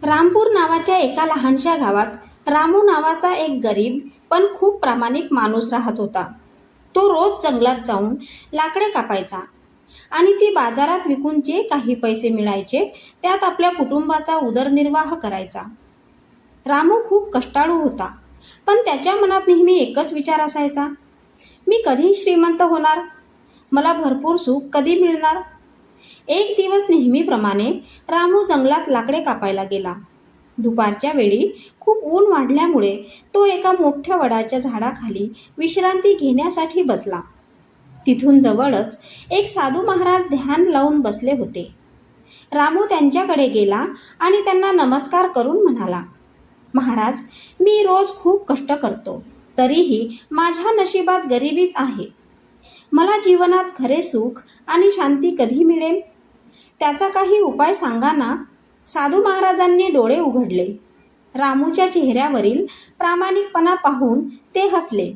रामपूर नावाच्या एका लहानशा गावात रामू नावाचा एक गरीब पण खूप प्रामाणिक माणूस राहत होता. तो रोज जंगलात जाऊन लाकडे कापायचा आणि ती बाजारात विकून जे काही पैसे मिळायचे त्यात आपल्या कुटुंबाचा उदरनिर्वाह करायचा. रामू खूप कष्टाळू होता, पण त्याच्या मनात नेहमी एकच विचार असायचा, मी कधी श्रीमंत होणार, मला भरपूर सुख कधी मिळणार. एक दिवस नेहमीप्रमाणे रामू जंगलात लाकडे कापायला गेला. दुपारच्या वेळी खूप ऊन वाढल्यामुळे तो एका मोठ्या वडाच्या झाडाखाली विश्रांती घेण्यासाठी बसला. तिथून जवळच एक साधू महाराज ध्यान लावून बसले होते. रामू त्यांच्याकडे गेला आणि त्यांना नमस्कार करून म्हणाला, महाराज, मी रोज खूप कष्ट करतो, तरीही माझ्या नशिबात गरिबीच आहे. मला जीवनात खरे सुख आणि शांती कधी मिळेल, त्याचा काही उपाय सांगा ना. साधू महाराजांनी डोळे उघडले. रामूच्या चेहऱ्यावरील प्रामाणिकपणा पाहून ते हसले.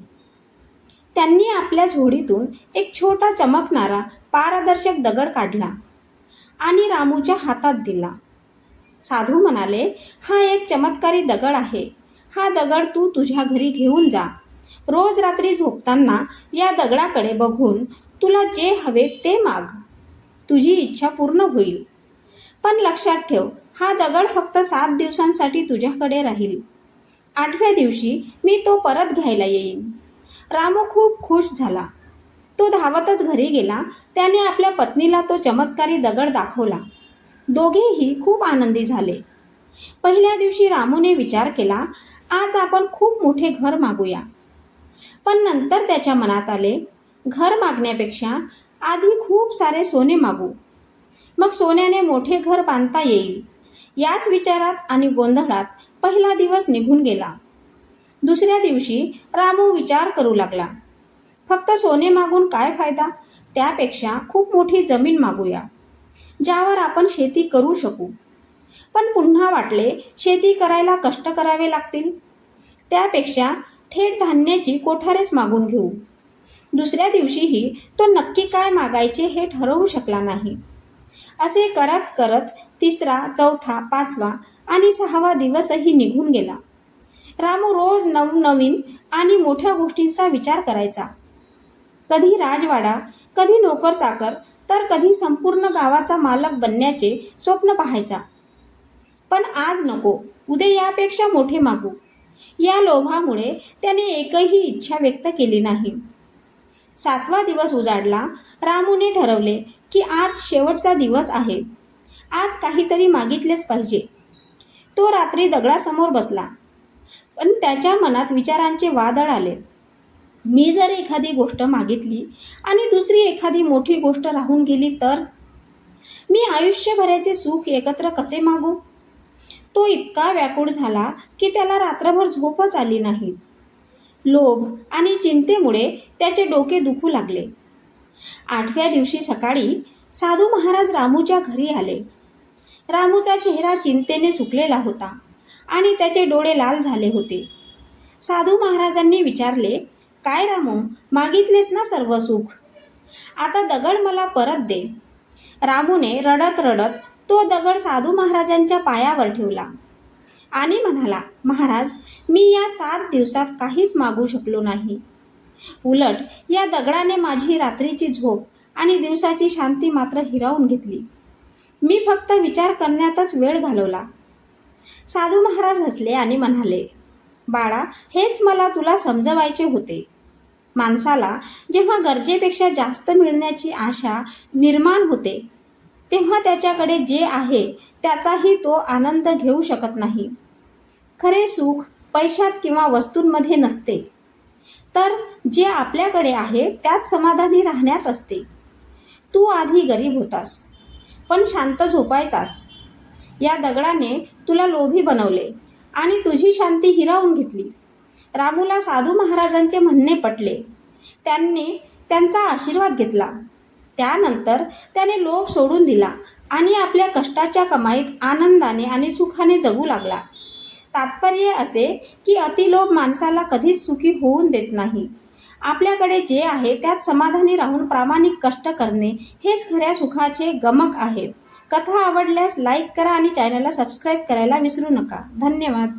त्यांनी आपल्या झोळीतून एक छोटा चमकणारा पारदर्शक दगड काढला आणि रामूच्या हातात दिला. साधू म्हणाले, हा एक चमत्कारी दगड आहे. हा दगड तू तुझ्या घरी घेऊन जा. रोज रात्री झोपताना या दगडाकडे बघून तुला जे हवे ते माग. तुझी इच्छा पूर्ण होईल. पण लक्षात ठेव, हा दगड फक्त 7 दिवसांसाठी तुझ्याकडे राहील. 8व्या दिवशी मी तो परत घ्यायला येईन. रामू खूप खुश झाला. तो धावतच घरी गेला. त्याने आपल्या पत्नीला तो चमत्कारी दगड दाखवला. दोघेही खूप आनंदी झाले. पहिल्या दिवशी रामूने विचार केला, आज आपण खूप मोठे घर मागूया. पण नंतर त्याच्या मनात आले, घर मागण्यापेक्षा आधी खूप सारे सोने मागू, मग सोन्याने मोठे घर बांधता येईल. याच विचारात आणि गोंधळात पहिला दिवस निघून गेला. दुसऱ्या दिवशी रामू विचार करू लागला, फक्त सोने मागून काय फायदा, त्यापेक्षा खूप मोठी जमीन मागूया, ज्यावर आपण शेती करू शकू. पण पुन्हा वाटले, शेती करायला कष्ट करावे लागतील, त्यापेक्षा थेट धान्याची कोठारेच मागून घेऊ. दुसऱ्या दिवशीही तो नक्की काय मागायचे हे ठरवू शकला नाही. असे करत करत 3रा, 4था, 5वा आणि 6वा दिवसही निघून गेला. रामू रोज नवनवीन आणि मोठ्या गोष्टींचा विचार करायचा. कधी राजवाडा, कधी नोकर चाकर, तर कधी संपूर्ण गावाचा मालक बनण्याचे स्वप्न पाहायचा. पण आज नको, उद्या यापेक्षा मोठे मागू, या लोभामुळे त्याने एकही इच्छा व्यक्त केली नाही. 7वा दिवस उजाडला. रामूने ठरवले की आज शेवटचा दिवस आहे. आज काहीतरी मागितलेच पाहिजे. तो रात्री दगडासमोर बसला, पण त्याच्या मनात विचारांचे वादळ आले. मी जर एखादी गोष्ट मागितली आणि दुसरी एखादी मोठी गोष्ट राहून गेली तर? मी आयुष्यभराचे सुख एकत्र कसे मागू? तो इतका व्याकुळ झाला की त्याला रात्रभर झोपच आली नाही. लोभ आणि चिंतेमुळे त्याचे डोके दुखू लागले. 8व्या दिवशी सकाळी साधू महाराज रामूच्या घरी आले. रामूचा चेहरा चिंतेने सुकलेला होता आणि त्याचे डोळे लाल झाले होते. साधू महाराजांनी विचारले, काय रामू, मागितलेस ना सर्व सुख, आता दगड मला परत दे. रामूने रडत रडत तो दगड साधू महाराजांच्या पायावर ठेवला आणि म्हणाला, महाराज, मी या 7 दिवसात काहीच मागू शकलो नाही. उलट या दगडाने माझी रात्रीची झोप आणि दिवसाची शांती मात्र हिरावून घेतली. मी फक्त विचार करण्यातच वेळ घालवला. साधू महाराज हसले आणि म्हणाले, बाळा, हेच मला तुला समजवायचे होते. माणसाला जेव्हा गरजेपेक्षा जास्त मिळण्याची आशा निर्माण होते, तेव्हा त्याच्याकडे जे आहे त्याचाही तो आनंद घेऊ शकत नाही. खरे सुख पैशात किंवा वस्तूंमध्ये नसते, तर जे आपल्याकडे आहे त्यात समाधानी राहण्यात असते. तू आधी गरीब होतास, पण शांत झोपायचास. या दगडाने तुला लोभी बनवले आणि तुझी शांती हिरावून घेतली. रामूला साधू महाराजांचे म्हणणे पटले. त्यांनी त्यांचा आशीर्वाद घेतला. त्यानंतर त्याने लोभ सोडून दिला आणि आपल्या कष्टाच्या कमाईत आनंदाने आणि सुखाने जगू लागला. तात्पर्य असे की अतिलोभ माणसाला कधीच सुखी होऊन देत नाही. आपल्याकडे जे आहे त्यात समाधानी राहून प्रामाणिक कष्ट करणे हेच खऱ्या सुखाचे गमक आहे. कथा आवडल्यास लाईक करा आणि चॅनलला सबस्क्राईब करायला विसरू नका. धन्यवाद.